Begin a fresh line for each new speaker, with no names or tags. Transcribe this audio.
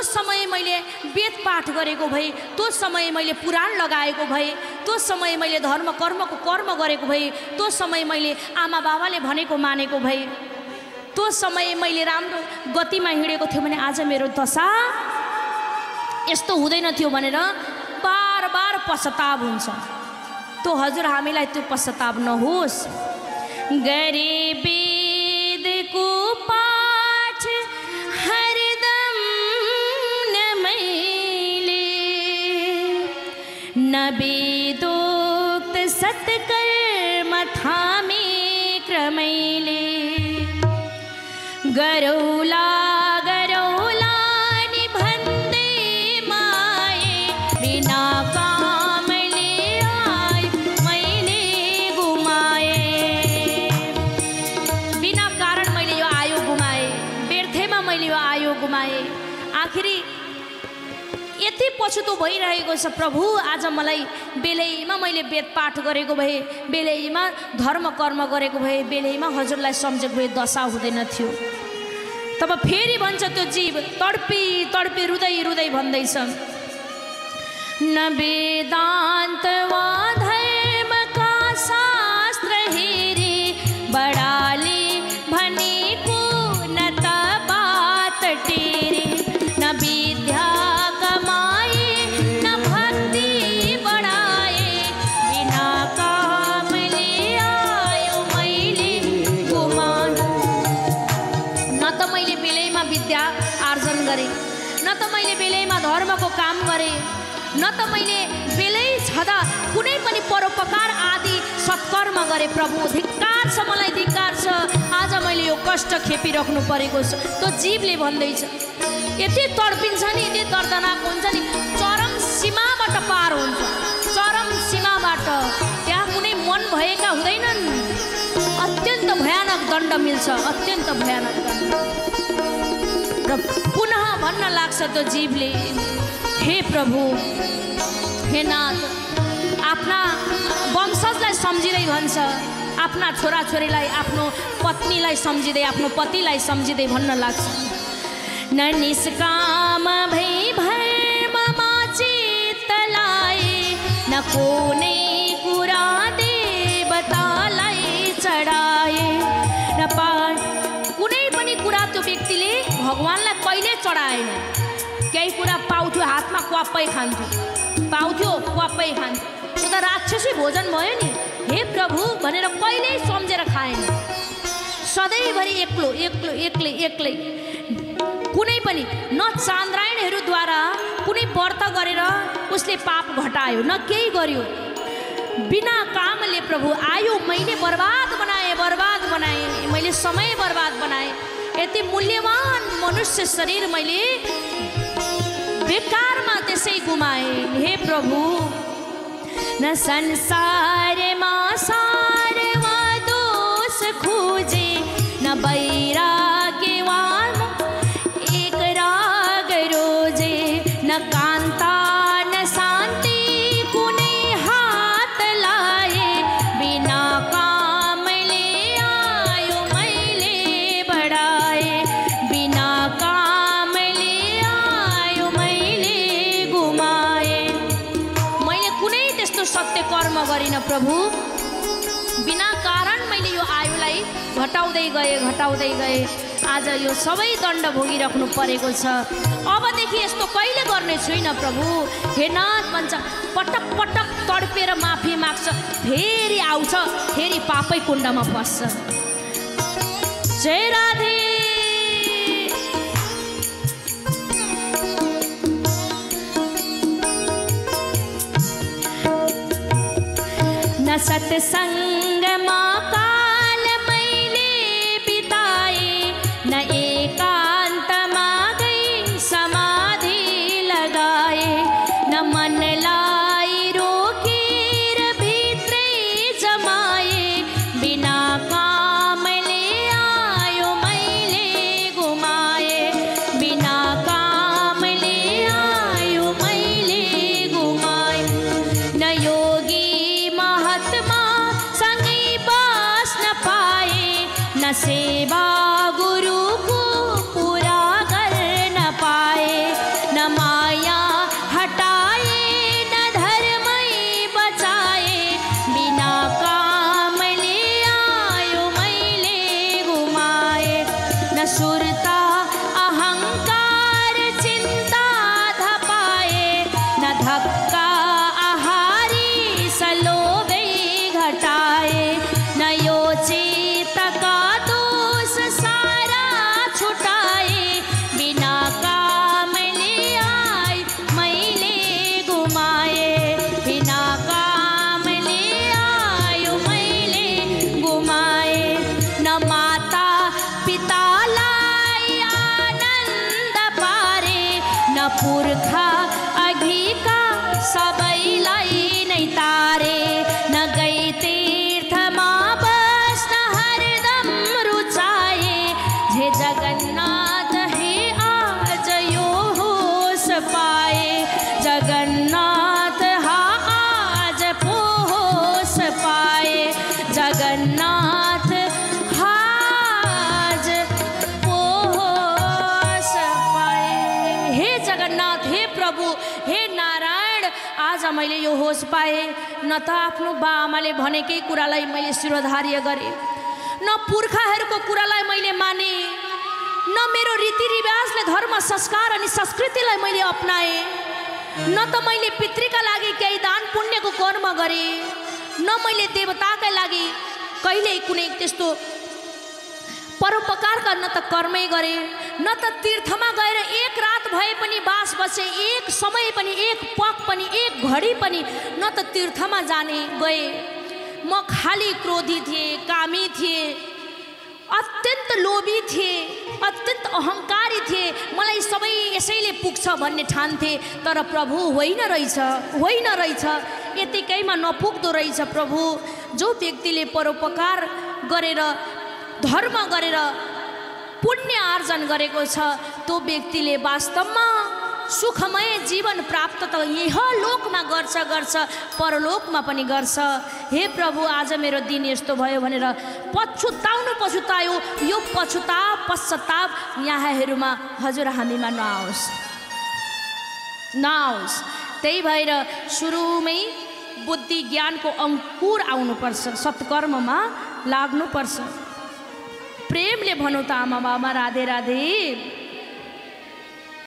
त्यो समय मैले वेद पाठ गरेको भए, त्यो समय मैले पुराण लगाएको भए, त्यो समय मैले धर्म कर्मको कर्म गरेको भए, त्यो समय मैले आमा बाबाले भनेको मानेको भए, त्यो समय मैले राम्रो गतिमा हिँडेको थियो भने आज मेरो दशा यस्तो हुँदैन थियो भनेर बार बार पश्चाताप हुन्छ। तो हजुर हामीलाई त्यो पश्चाताप नहोस्। गरे वेद को पाठ हरदम न मैले, न वेदोक्त सत्कर्म थामे क्रमैले, गरौला गरौला निबन्धे माये, बिना कामले आय मैले गुमाए। बिना कारण मैले यो आयो गुमाए, व्यर्थमा मैले यो आयो गुमाए। आखिरी यति पछुतो भइरहेको छ प्रभु, आज मलाई बेलैमा मैले वेद पाठ गरेको भए, बेलैमा धर्म कर्म गरेको भए, बेलैमा हजुरलाई सम्झेको भए दशा हुँदैन थियो। तब फेरि भन्छ त्यो जीव तडपी तडपी रुँदै रुँदै भन्दैछ, न वेदान्त वा धर्म का शास्त्र हेरे, बडाले भनेको न त बात टेरे, न विद्या कमाए न भक्ति बढाए, बिना कामले आयो मैले गुमाए। न त मैले बेलैमा विद्या आर्जन गरेँ, न त मैले बेलैमा धर्मको काम गरेँ, न त मैले बेलै छँदा कुनै पनि परोपकार आदि सत्कर्म गरेँ। प्रभु धिक्कार छ, मलाई धिक्कार छ, आज मैले यो कष्ट खेपिराख्नु परेको छ। त्यो जीवले भन्दैछ, यति तडपिन्छ नि, यति दर्दनाक हुन्छ नि, चरम सीमाबाट पार हुन्छ, चरम सीमाबाट त्यहाँ कुनै मन भएका हुँदैनन्। अत्यन्त भयानक दण्ड मिल्छ, अत्यन्त भयानक दण्ड। र पुनः भन्न लाग्छ त्यो जीवले, हे प्रभु, हे नाथ, आफ्ना वंशजलाई सम्झिँदै भन्छ, आफ्ना छोराछोरीलाई, आफ्नो पत्नीलाई सम्झिँदै, आफ्नो पतिलाई सम्झिँदै भन्न लाग्छ, न निष्काम भई भर्ममा चित्त लाए, न कुनै कुरा देवतालाई चढाए, न कुनै पनि कुरा त्यो व्यक्तिले भगवानलाई कहिले चढाएन। केही कुरा पाउँथ्यो हातमा क्वाप्पै खान्थ्यो, पाउँथ्यो क्वाप्पै खान्थ्यो, त्यो त राक्षसी भोजन भयो नि। हे प्रभु भनेर कहिल्यै सम्झेर खाएन, सधैँभरि एक्लो एक्लो एक्लै एक्लै। कुनै पनि न चान्द्रायणहरूद्वारा कुनै व्रत गरेर उसले पाप घटायो, न केही गर्यो। बिना कामले प्रभु आयो, मैले बर्बाद बनाएँ, बर्बाद बनाएँ, मैले समय बर्बाद बनाएँ। यति मूल्यवान मनुष्य शरीर मैले बेकारमा त्यसै गुमाए। हे प्रभु, न संसारमा सारमा दोष खोजे, न वैराग्यवान एक राग रोजे, न कान्ता न शान्ति कुनै हात लाए, बिना कामले आयो मैले बढाए, बिना कामले आयो मैले गुमाए। मैले कुनै त्यस्तो सत्य कर्म गरिन प्रभु, बिना कारण मैले यो आयुलाई घटाउँदै गएँ, घटाउँदै गएँ। आज यो सबै दण्ड भोगिराख्नु परेको छ। अबदेखि यस्तो कहिले गर्ने छुइनँ प्रभु। हे नाथ भन्छ, पटक पटक तडपेर माफी माग्छ, फेरि आउँछ, फेरि पापै कुण्डमा पस्छ। जय राधे। न सत्सङ्गमा काल मैले बिताए, न एकान्तमा गई समाधि लगाए, न मनलाई रोकेर भित्रै जमाए, बिना कामले आयो मैले गुमाए, बिना कामले आयो मैले गुमाए। न योगी महात्मा पुर्खा अघिका सबैलाई नै तारे न गई तीर्थमा बस्न हरदम रुचाए हे जगन्नाथ हे आज यो होस पाए जगन्नाथ आज होस पाए जगन्नाथ आज होस पाए। हे जगन्नाथ हे प्रभु हे नारायण आज मैले यो होस पाएँ। न त आफ्नो बा आमाले भनेकै कुरालाई मैले शिरोधार्य गरेँ, न पुर्खाहरूको कुरालाई मैले माने, न मेरो रीतिरिवाजले धर्म संस्कार अनि संस्कृतिलाई मैले अपनाएँ, न त मैले पितृका लागि केही दान पुण्यको कर्म गरेँ, न मैले देवताका लागि कहिल्यै कुनै त्यस्तो परोपकार गर्न त कर्मै गरे, न त तीर्थमा गएर एक रात भए पनि बास बसे, एक समय पनि, एक पग पनि, एक घडी पनि न त तीर्थमा जाने गए। म खाली क्रोधी थिएँ, कामी थिएँ, अत्यन्त लोभी थिएँ, अत्यन्त अहङ्कारी थिएँ। मलाई सबै यसैले पुग्छ भन्ने ठान्थे, तर प्रभु होइन रहेछ, होइन रहेछ, यतिकैमा नपुग्दो रहेछ। प्रभु जो व्यक्तिले परोपकार गरेर धर्म गरेर पुण्य आर्जन गरेको छ त्यो व्यक्तिले वास्तवमा सुखमय जीवन प्राप्त त यहाँ लोकमा गर्छ परलोकमा पनि गर्छ। हे प्रभु आज मेरो दिन यस्तो भयो भनेर पछुतायो, यो पश्चाताप यहाँहरूमा हजुर हामीमा नआओस्। त्यही भएर सुरुमै बुद्धि ज्ञानको अंकुर आउनुपर्छ, सत्कर्ममा लाग्नुपर्छ। प्रेमले भनौँ त आमा बाबा राधे राधे।